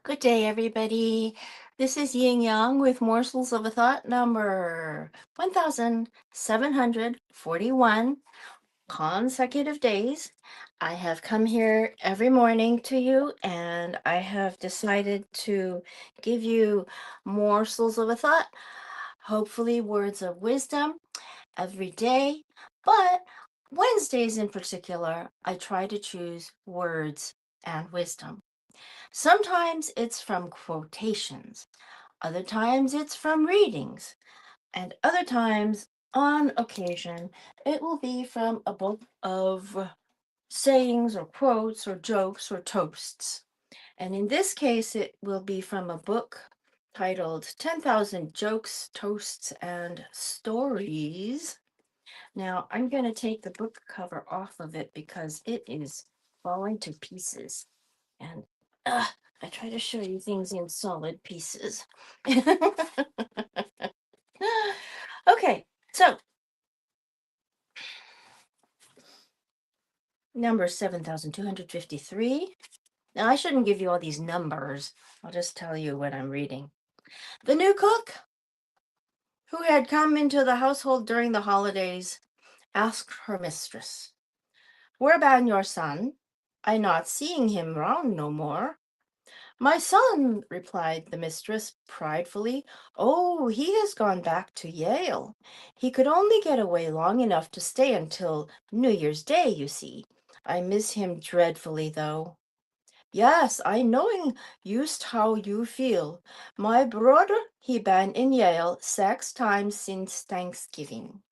Good day, everybody. This is Yin Yang with Morsels of a Thought number 1741 consecutive days. I have come here every morning to you, and I have decided to give you morsels of a thought, hopefully, words of wisdom every day. But Wednesdays in particular, I try to choose words and wisdom. Sometimes it's from quotations, other times it's from readings, and other times, on occasion, it will be from a book of sayings or quotes or jokes or toasts. And in this case, it will be from a book titled 10,000 Jokes, Toasts, and Stories. Now, I'm going to take the book cover off of it because it is falling to pieces. And uh, I try to show you things in solid pieces. Okay, so number 7,253. Now, I shouldn't give you all these numbers. I'll just tell you what I'm reading. The new cook, who had come into the household during the holidays, asked her mistress, "Where ban your son? I not seeing him round no more." "My son," replied the mistress pridefully, "oh, he has gone back to Yale. He could only get away long enough to stay until New Year's Day, you see. I miss him dreadfully, though." "Yes, I knowing just how you feel. My brother, he been in Yale 6 times since Thanksgiving."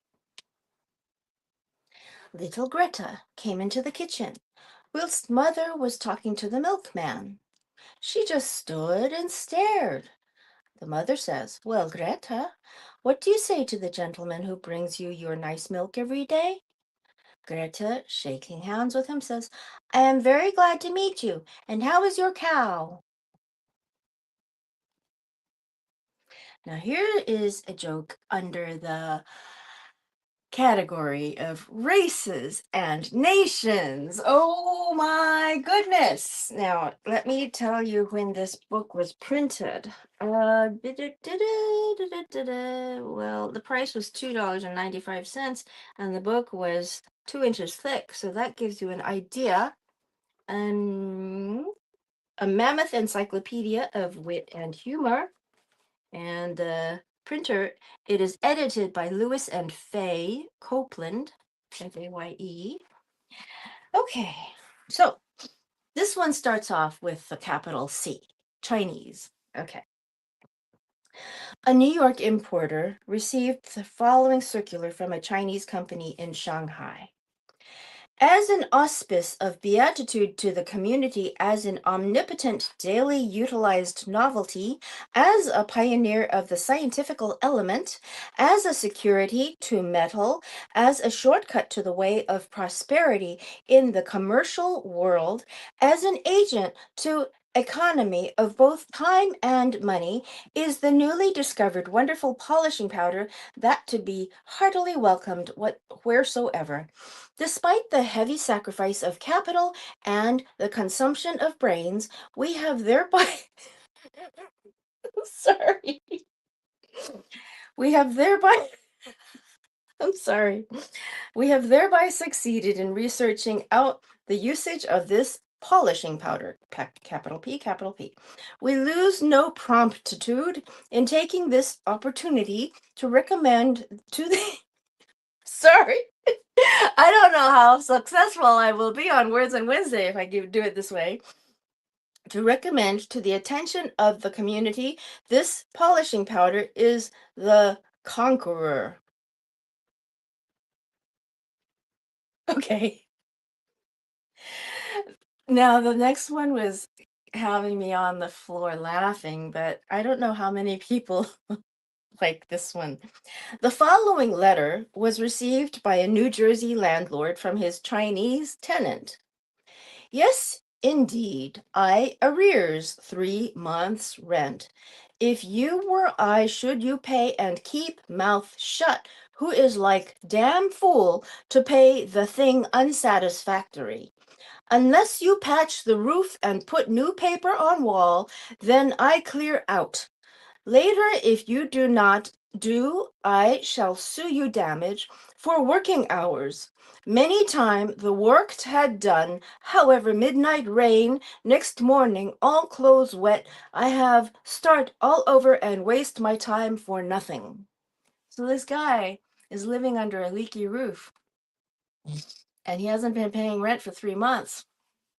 Little Greta came into the kitchen, whilst mother was talking to the milkman. She just stood and stared. The mother says, "Well, Greta, what do you say to the gentleman who brings you your nice milk every day?" Greta, shaking hands with him, says, "I am very glad to meet you. And how is your cow?" Now, here is a joke under the category of races and nations. Oh my goodness. Now, let me tell you when this book was printed. Well, the price was $2.95, and the book was 2 inches thick. So that gives you an idea. A mammoth encyclopedia of wit and humor. And the printer, it is edited by Lewis and Faye Copeland, Faye. Okay, so this one starts off with the capital C, Chinese. Okay. A New York importer received the following circular from a Chinese company in Shanghai. As an auspice of beatitude to the community, as an omnipotent daily utilized novelty, as a pioneer of the scientifical element, as a security to metal, as a shortcut to the way of prosperity in the commercial world, as an agent to economy of both time and money, is the newly discovered wonderful polishing powder that to be heartily welcomed wheresoever. Despite the heavy sacrifice of capital and the consumption of brains, we have thereby sorry. We have thereby I'm sorry. We have thereby succeeded in researching out the usage of this polishing powder, capital P, capital P. We lose no promptitude in taking this opportunity to recommend to the sorry. I don't know how successful I will be on Words on Wednesday if I do it this way. To recommend to the attention of the community, this polishing powder is the Conqueror. Okay. Now, the next one was having me on the floor laughing, but I don't know how many people like this one. The following letter was received by a New Jersey landlord from his Chinese tenant. "Yes, indeed, I arrears 3 months' rent. If you were I, should you pay and keep mouth shut, who is like damn fool to pay the thing unsatisfactory. Unless you patch the roof and put new paper on wall, then I clear out. Later, if you do not do, I shall sue you damage for working hours. Many time the work had done, however, midnight rain, next morning, all clothes wet, I have start all over and waste my time for nothing. So this guy is living under a leaky roof, and he hasn't been paying rent for 3 months,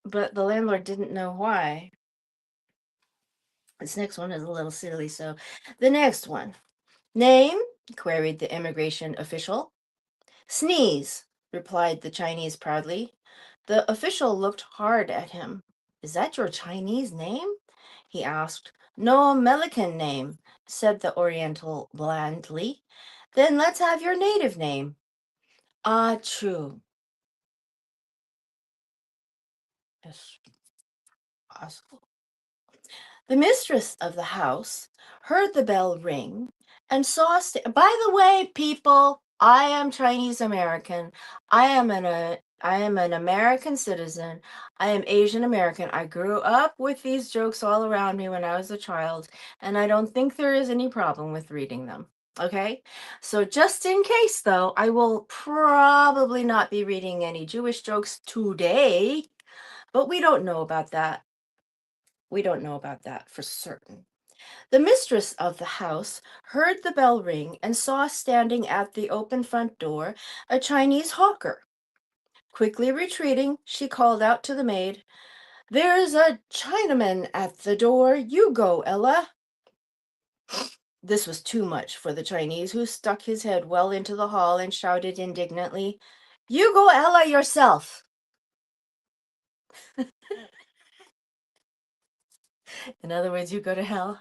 but the landlord didn't know why. This next one is a little silly, so the next one. Name? Queried the immigration official. Sneeze, replied the Chinese proudly. The official looked hard at him. Is that your Chinese name? He asked. No American name, said the Oriental blandly. Then let's have your native name. Ah, true. Yes, possible. The mistress of the house heard the bell ring and saw. By the way, people, I am Chinese American. I am an American citizen. I am Asian American. I grew up with these jokes all around me when I was a child, and I don't think there is any problem with reading them. Okay? So just in case though, I will probably not be reading any Jewish jokes today, but we don't know about that. We don't know about that for certain. The mistress of the house heard the bell ring and saw standing at the open front door a Chinese hawker. Quickly retreating, she called out to the maid, There's a Chinaman at the door. You go, Ella. This was too much for the Chinese, who stuck his head well into the hall and shouted indignantly, You go, Ella, yourself. In other words, you go to hell.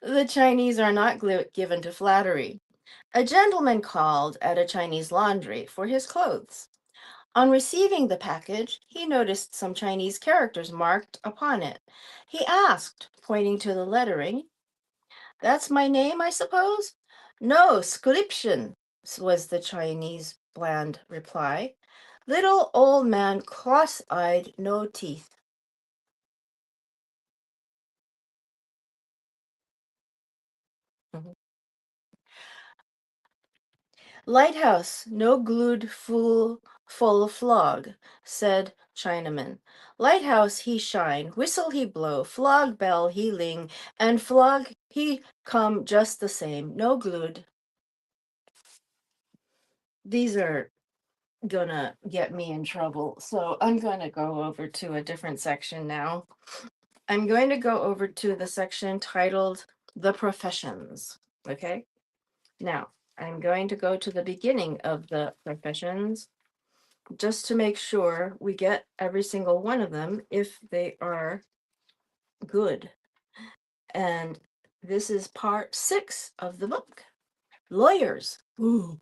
The Chinese are not given to flattery. A gentleman called at a Chinese laundry for his clothes. On receiving the package, he noticed some Chinese characters marked upon it. He asked, pointing to the lettering, That's my name, I suppose? No, scription, was the Chinese bland reply. Little old man, cross-eyed, no teeth. Mhm. Lighthouse, no glued full flog, said Chinaman. Lighthouse he shine, whistle he blow, flog bell he ling, and flog he come just the same, no glued. These are gonna get me in trouble, so I'm gonna go over to a different section now. I'm going to go over to the section titled The Professions. Okay? Now, I'm going to go to the beginning of the professions just to make sure we get every single one of them if they are good. And this is part 6 of the book. Lawyers. Ooh.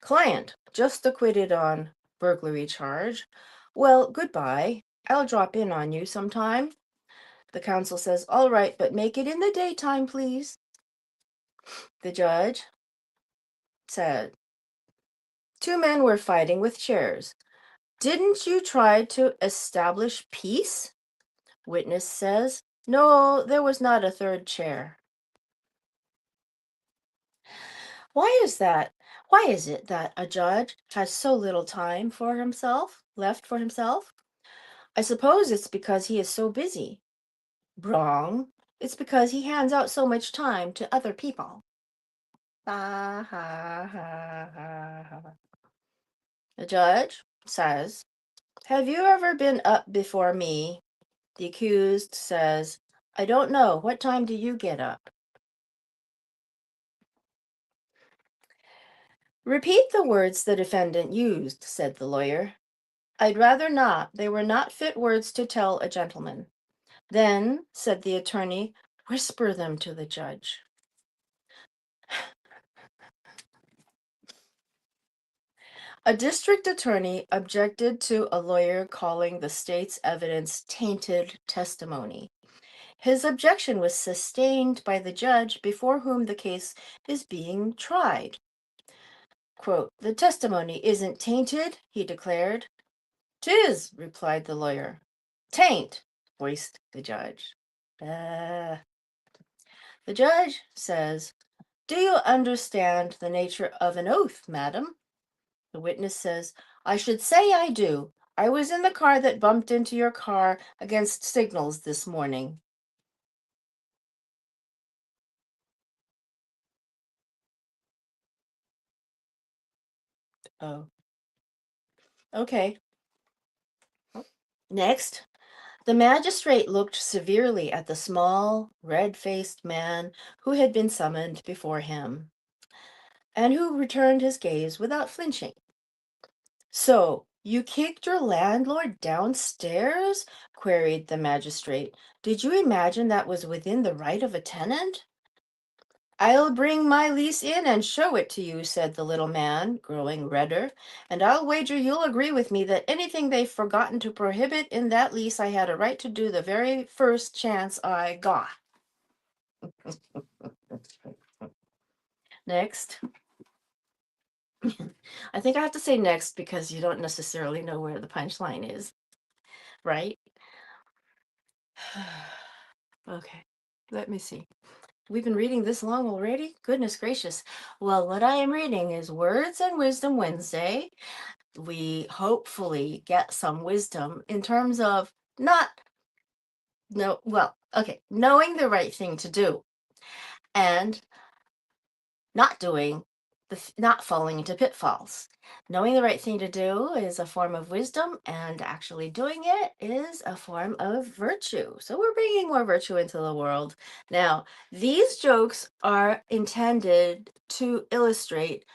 Client, just acquitted on burglary charge. Well, goodbye. I'll drop in on you sometime. The counsel says, All right, but make it in the daytime, please. The judge said, 2 men were fighting with chairs. Didn't you try to establish peace? Witness says, No, there was not a third chair. Why is that? Why is it that a judge has so little time for himself, left for himself? I suppose it's because he is so busy. Wrong. It's because he hands out so much time to other people. Ha ha ha ha ha. The judge says, Have you ever been up before me? The accused says, I don't know. What time do you get up? Repeat the words the defendant used, said the lawyer. I'd rather not. They were not fit words to tell a gentleman. Then, said the attorney, whisper them to the judge. A district attorney objected to a lawyer calling the state's evidence tainted testimony. His objection was sustained by the judge before whom the case is being tried. Quote, The testimony isn't tainted, he declared. "'Tis," replied the lawyer. "'Tain't," voiced the judge. The judge says, "Do you understand the nature of an oath, madam?" The witness says, "I should say I do. I was in the car that bumped into your car against signals this morning." Oh, okay. Next, the magistrate looked severely at the small, red-faced man who had been summoned before him, and who returned his gaze without flinching. "So, you kicked your landlord downstairs?" queried the magistrate. "Did you imagine that was within the right of a tenant?" "I'll bring my lease in and show it to you," said the little man, growing redder, "and I'll wager you'll agree with me that anything they've forgotten to prohibit in that lease I had a right to do the very first chance I got." Next. I think I have to say next because you don't necessarily know where the punchline is, right? Okay, let me see. We've been reading this long already? Goodness gracious. Well, what I am reading is Words and Wisdom Wednesday. We hopefully get some wisdom in terms of not no well, okay, knowing the right thing to do and not doing not falling into pitfalls. Knowing the right thing to do is a form of wisdom, and actually doing it is a form of virtue. So we're bringing more virtue into the world. Now, these jokes are intended to illustrate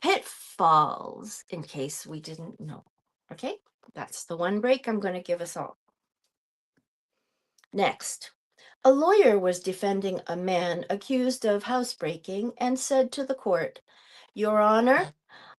pitfalls in case we didn't know. Okay? That's the one break I'm going to give us all. Next, a lawyer was defending a man accused of housebreaking and said to the court, "Your Honor,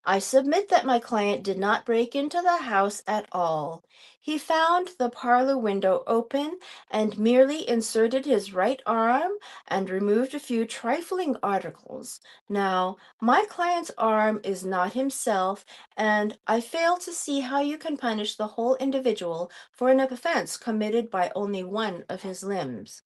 I submit that my client did not break into the house at all. He found the parlor window open and merely inserted his right arm and removed a few trifling articles. Now, my client's arm is not himself, and I fail to see how you can punish the whole individual for an offense committed by only one of his limbs."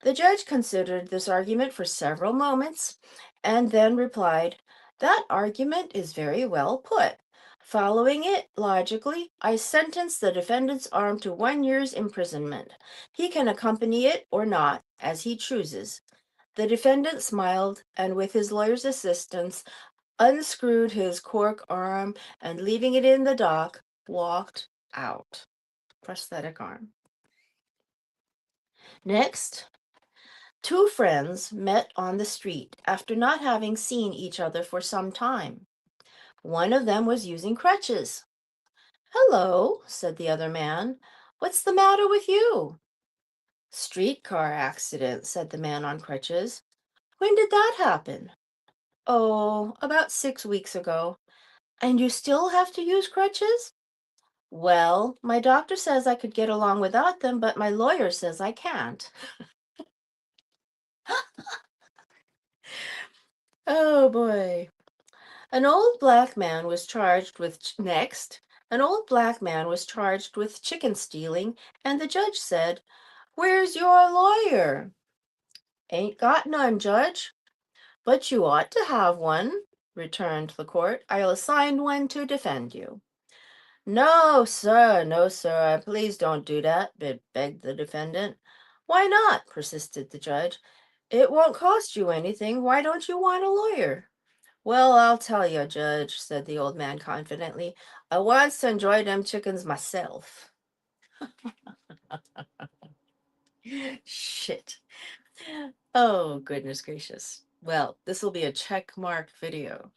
The judge considered this argument for several moments and then replied, "That argument is very well put. Following it logically, I sentence the defendant's arm to 1 year's imprisonment. He can accompany it or not, as he chooses." The defendant smiled and, with his lawyer's assistance, unscrewed his cork arm and, leaving it in the dock, walked out. Prosthetic arm. Next, two friends met on the street after not having seen each other for some time. One of them was using crutches. "Hello," said the other man. "What's the matter with you?" "Streetcar accident," said the man on crutches. "When did that happen?" "Oh, about 6 weeks ago." "And you still have to use crutches?" "Well, my doctor says I could get along without them, but my lawyer says I can't." Oh boy. An old black man was charged with next. An old black man was charged with chicken stealing, and the judge said, "Where's your lawyer?" "Ain't got none, Judge." "But you ought to have one," returned the court. "I'll assign one to defend you." "No, sir, no, sir, please don't do that," begged the defendant. "Why not?" persisted the judge. "It won't cost you anything. Why don't you want a lawyer?" "Well, I'll tell you, Judge," said the old man confidently. "I wants to enjoy them chickens myself." Shit. Oh, goodness gracious. Well, this will be a check mark video.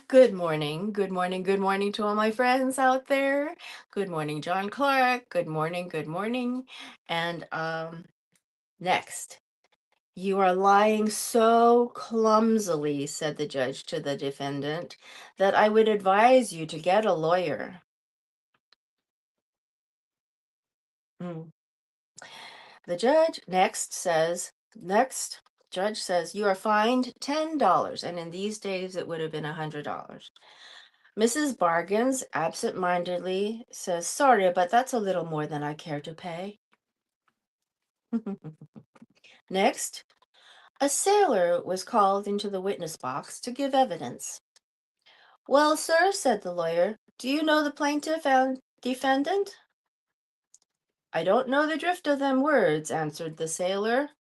Good morning, good morning, good morning to all my friends out there. Good morning, John Clark. Good morning, good morning. And next. "You are lying so clumsily," said the judge to the defendant, "that I would advise you to get a lawyer." Mm. The judge next, judge says, "You are fined $10." And in these days, it would have been $100. Mrs. Bargains absent-mindedly says, "Sorry, but that's a little more than I care to pay." Next, a sailor was called into the witness box to give evidence. "Well, sir," said the lawyer, "do you know the plaintiff and defendant?" "I don't know the drift of them words," answered the sailor.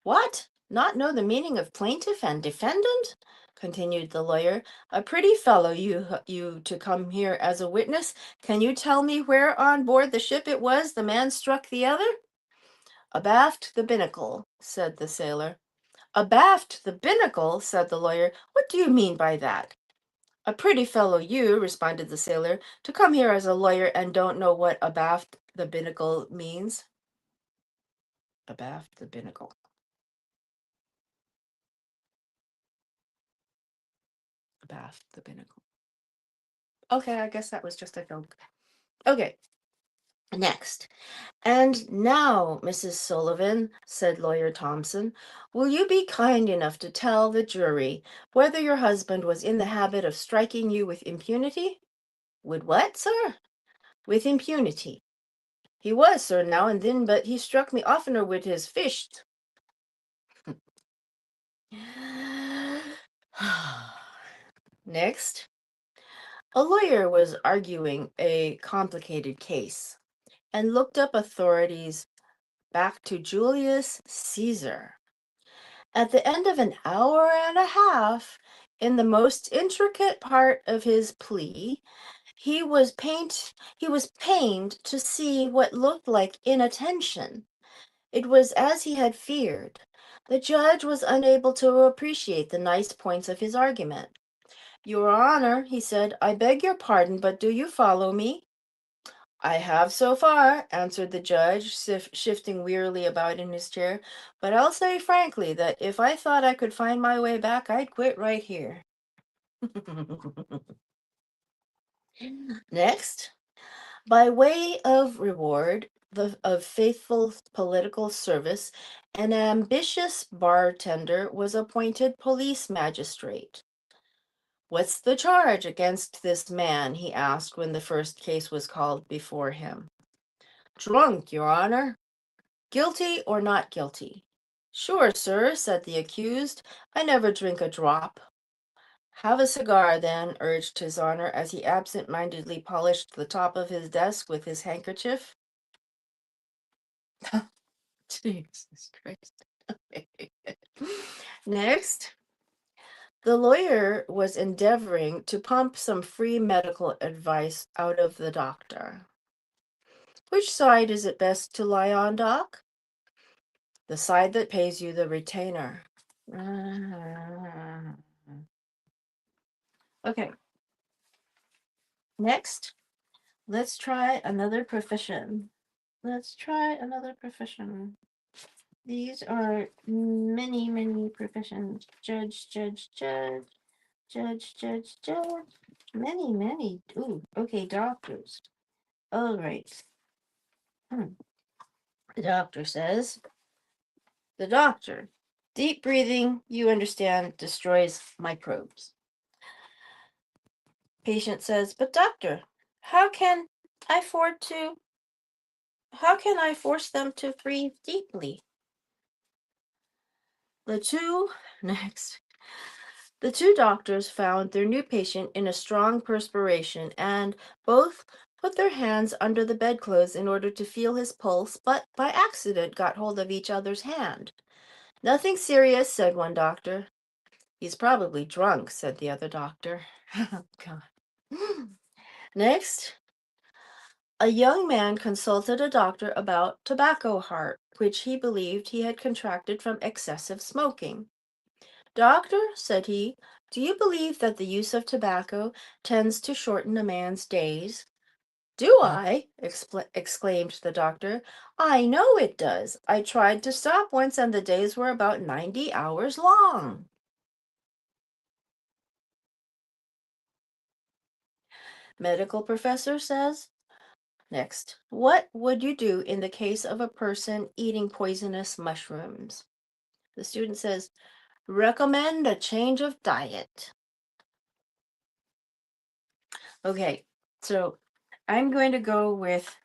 "What? Not know the meaning of plaintiff and defendant?" continued the lawyer. "A pretty fellow you to come here as a witness. Can you tell me where on board the ship it was the man struck the other?" "Abaft the binnacle," said the sailor. "Abaft the binnacle," said the lawyer. "What do you mean by that?" "A pretty fellow you," responded the sailor, "to come here as a lawyer and don't know what abaft the binnacle means." Abaft the binnacle. Abaft the binnacle. Okay, I guess that was just a joke. Okay, next. "And now, Mrs. Sullivan," said Lawyer Thompson, "will you be kind enough to tell the jury whether your husband was in the habit of striking you with impunity?" "With what, sir?" "With impunity." "He was, sir, now and then, but he struck me oftener with his fist." Next, a lawyer was arguing a complicated case and looked up authorities back to Julius Caesar. At the end of an hour and a half, in the most intricate part of his plea, he was pained to see what looked like inattention. It was as he had feared. The judge was unable to appreciate the nice points of his argument. "Your Honor," he said, "I beg your pardon, but do you follow me?" "I have so far," answered the judge, shifting wearily about in his chair, "but I'll say frankly that if I thought I could find my way back, I'd quit right here." Next, by way of reward of faithful political service, an ambitious bartender was appointed police magistrate. "What's the charge against this man?" he asked when the first case was called before him. "Drunk, Your Honor." "Guilty or not guilty?" "Sure, sir," said the accused. "I never drink a drop." "Have a cigar, then," urged his honor as he absent-mindedly polished the top of his desk with his handkerchief. Jesus Christ. Next, the lawyer was endeavoring to pump some free medical advice out of the doctor. "Which side is it best to lie on, Doc?" "The side that pays you the retainer." Okay, next, let's try another profession. Let's try another profession. These are many, many professions. Judge, judge, judge, judge, judge, judge. Many, many. Ooh, okay, doctors. All right. The doctor says, the doctor, deep breathing, you understand, destroys microbes. Patient says, "But doctor, how can I afford to, how can I force them to breathe deeply?" The two, next, the two doctors found their new patient in a strong perspiration and both put their hands under the bedclothes in order to feel his pulse, but by accident got hold of each other's hand. "Nothing serious," said one doctor. "He's probably drunk," said the other doctor. Oh, God. Next, a young man consulted a doctor about tobacco heart, which he believed he had contracted from excessive smoking. "Doctor," said he, "do you believe that the use of tobacco tends to shorten a man's days?" "Do I?" exclaimed the doctor. "I know it does. I tried to stop once and the days were about 90 hours long." Medical professor says, next, what would you do in the case of a person eating poisonous mushrooms? The student says, recommend a change of diet. Okay, so I'm going to go with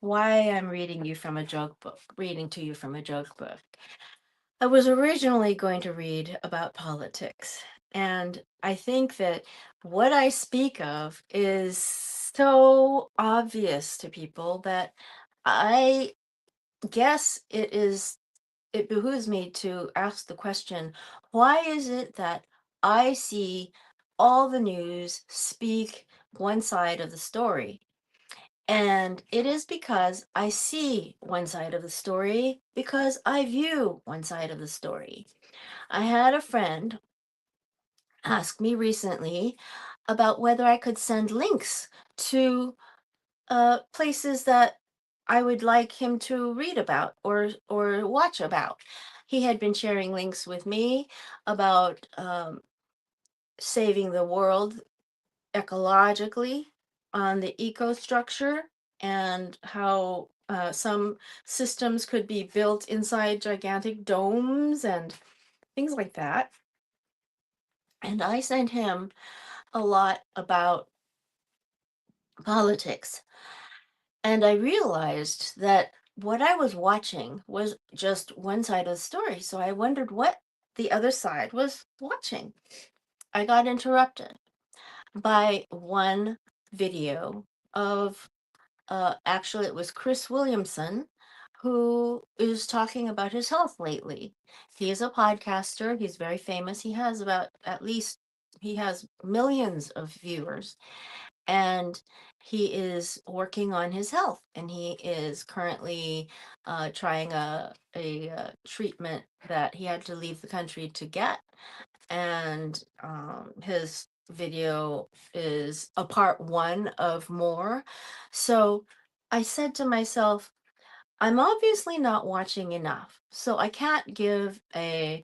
why I'm reading to you from a joke book. I was originally going to read about politics, and I think that what I speak of is so obvious to people that I guess it behooves me to ask the question, why is it that I see all the news speak one side of the story? And it is because I see one side of the story because I view one side of the story. I had a friend ask me recently about whether I could send links to places that I would like him to read about or watch about. He had been sharing links with me about saving the world ecologically on the eco structure and how some systems could be built inside gigantic domes and things like that. And I sent him a lot about politics. And I realized that what I was watching was just one side of the story. So I wondered what the other side was watching. I got interrupted by one video of, actually, it was Chris Williamson, who is talking about his health lately. He is a podcaster, he's very famous. He has about at least, he has millions of viewers, and he is working on his health, and he is currently trying a treatment that he had to leave the country to get, and his video is a part one of more. So I said to myself, I'm obviously not watching enough, so I can't give a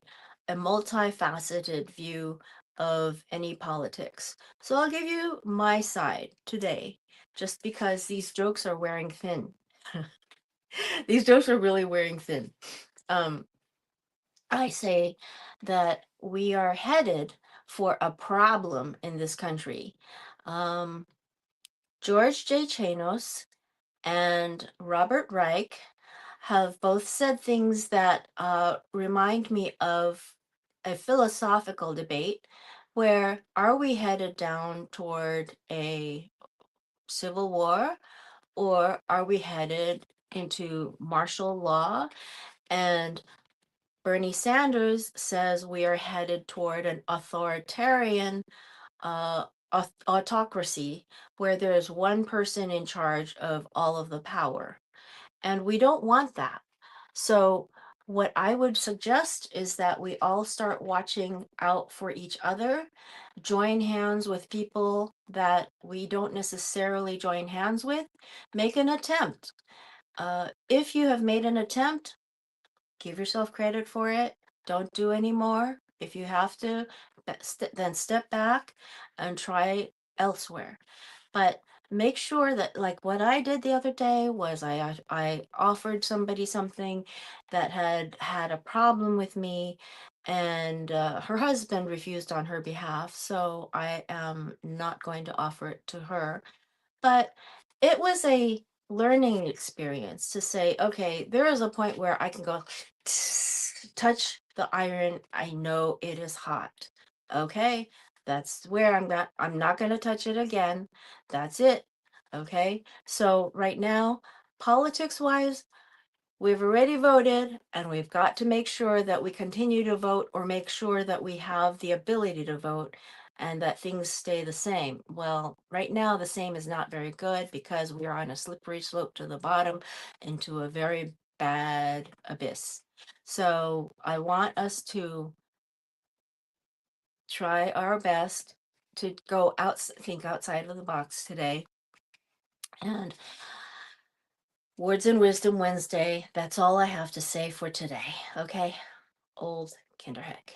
multifaceted view of any politics. So I'll give you my side today, just because these jokes are wearing thin. These jokes are really wearing thin. Um, I say that we are headed for a problem in this country. Um, George J. Chanos and Robert Reich have both said things that remind me of a philosophical debate where are we headed down toward a civil war, or are we headed into martial law? And Bernie Sanders says we are headed toward an authoritarian uh, autocracy where there's one person in charge of all of the power. And we don't want that. So, what I would suggest is that we all start watching out for each other, join hands with people that we don't necessarily join hands with, make an attempt. If you have made an attempt, give yourself credit for it. Don't do any more. If you have to, then step back and try elsewhere. But make sure that, like what I did the other day was I offered somebody something that had a problem with me, and her husband refused on her behalf, so I am not going to offer it to her. But it was a learning experience to say, okay, there is a point where I can go touch the iron. I know it is hot. Okay, that's where I'm not going to touch it again. That's it. Okay, so right now, politics wise, we've already voted, and we've got to make sure that we continue to vote or make sure that we have the ability to vote and that things stay the same. Well, right now, the same is not very good because we are on a slippery slope to the bottom into a very bad abyss. So I want us to try our best to go out, think outside of the box today. And Words and Wisdom Wednesday, that's all I have to say for today. Okay? Old Kinderheck.